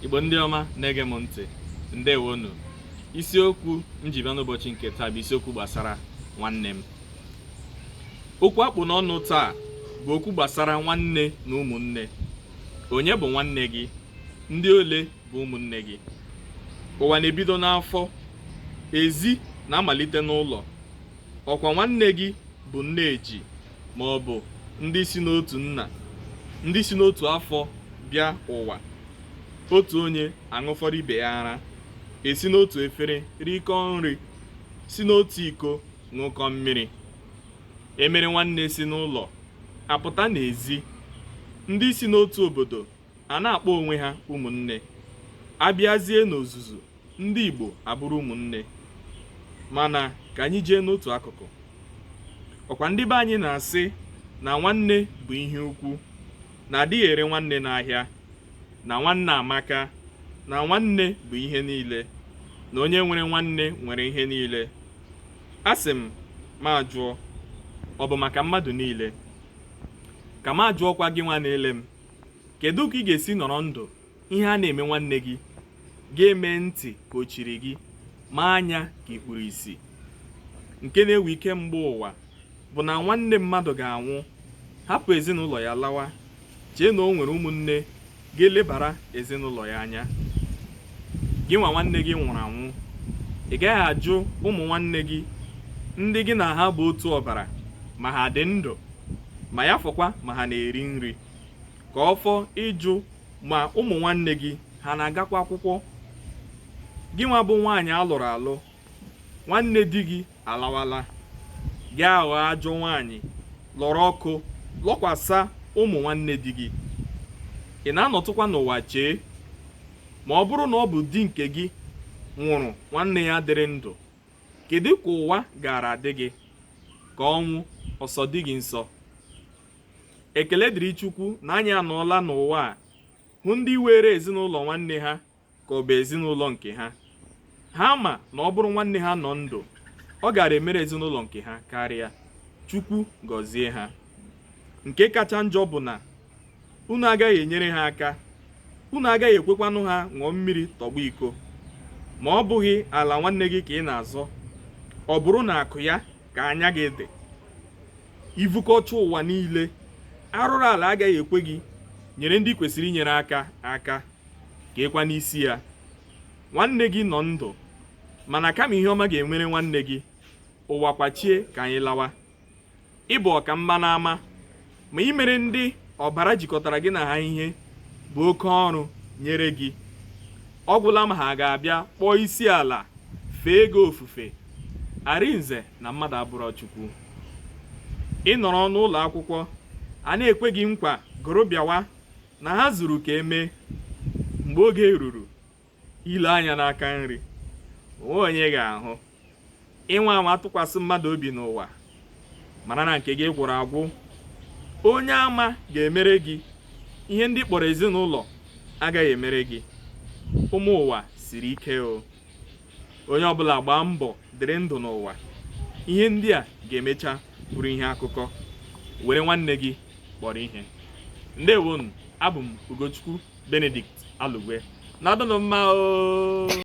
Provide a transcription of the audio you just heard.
Igbo ndị ọma na-ege m ntị, ndewonu. Isiokwu m ji bịa n'ụbọchị nke taa bụ isiokwu gbasara nwanne m. Okwu akpụ n'ọnụ taa bụ okwu gbasara nwanne na ụmụnne. Onye bụ nwanne gị? Ndị ole bụ ụmụnne gị? Ụwa na-ebido n'afọ, ezi na-amalite n'ụlọ. Ọkwa nwanne gị bụ nne eji ma ọ bụ ndị si n'otu nna, ndị si n'otu afọ bịa ụwa. Otu onye aṅụfọrọ ibe ya ara, esi n'otu efere rikọọ nri, si n'otu iko ṅụkọ mmiri. Emere nwanne si n'ụlọ apụta n'ezi, ndị si n'otu obodo a na-akpọ onwe ha ụmụnne. Abịazie n'ozuzu, ndị Igbo abụrụ ụmụnne. Mana ka anyị jee n'otu akụkụ. Ọkwa ndị be anyị na-asị na nwanne bụ ihe ukwu, na adịghị ere nwanne n'ahịa, na nwanne amaka, na nwanne bụ ihe niile, na onye nwere nwanne nwere ihe niile. Asị m ma jụọ, ọ bụ maka mmadụ niile? Ka ma jụọkwa gị nwa na-ele m, kedu ka ị ga-esi nọrọ ndụ ihe a na-eme nwanne gị ga-eme ntị ka o chiri gị, ma anya ka ikpuru isi? Nke na-ewe ike mgbe ụwa bụ na nwanne mmadụ ga-anwụ, hapụ ezinụlọ ya lawa, chee na o nwere ụmụnne ga-elebara ezinụlọ ya anya. Gị nwa nwanne gị nwụrụ anwụ, ị gaghị ajụ ụmụ nwanne gị ndị gị na ha bụ otu ọbara ma ha dị ndụ, ma ya fọkwa ma ha na-eri nri, ka ọ fọ ịjụ ma ụmụ nwanne gị ha na-agakwa akwụkwọ. Gị nwa bụ nwaanyị alụrụ alụ, nwanne di gị alawala, gị aghọ ajọ nwaanyị lọrọ ọkụ lọkwasa ụmụ nwanne di gị. Ị na-anọtụkwa n'ụwa chee, ma ọ bụrụ na ọ bụ di nke gị nwụrụ nwanne ya dịrị ndụ, kedu ka ụwa gara adị gị ka ọnwụ ọsọ dị gị nsọ? Ekele dịrị Chukwu na anyị anọọla n'ụwa a hụ ndị were ezinụlọ nwanne ha ka ọ bụ ezinụlọ nke ha. Ha ma na ọ bụrụ nwanne ha nọ ndụ, ọ gara emere ezinụlọ nke ha karịa. Chukwu gọzie ha. Nke kacha njọ bụ na unu agaghị enyere ha aka, unu agaghị ekwekwanụ ha ṅụọ mmiri tọgbọ iko. Ma ọ bụghị ala nwanne gị ka ị na-azọ, ọ bụrụ na akụ ya ka anya gị dị, ivukọcha ụwa niile, arụrụ ala agaghị ekwe gị nyere ndị kwesịrị inyere aka ka ekwa n'isi ya. Nwanne gị nọ ndụ, mana kama ihe ọma ga-enwere nwanne gị, ụwa kwachie ka anyị lawa. Ịbụ ọkamma n'ama, ma imere ndị ọbara jikọtara gị na ha ihe bụ oke ọrụ nyere gị. Ọ gwụla ma ha ga-abịa kpọọ isi ala, fee gị ofufe. Arinze na mmadụ abụrọ Chukwu. Ị nọrọ n'ụlọ akwụkwọ, a na-ekwe gị nkwa gụrụ bịawa na ha zuru ka emee. Mgbe oge ruru, ile anya n'aka nri, onye ga-ahụ. Ịnwa ama tụkwasị mmadụ obi n'ụwa, mara na nke gị gwụrụ agwụ. Onye ama ga-emere gị ihe ndị kpọrọ ezinụlọ agaghị emere gị. Ụmụ ụwa siri ike o. Onye ọbụla gbaa mbọ dịrị ndụ n'ụwa. Ihe ndị a ga-emecha bụrụ ihe akụkọ. Were nwanne gị kpọrọ ihe. Ndewonu, abụ m Ugochukwu Benedict Alugwe. Na-adọnụ mma o.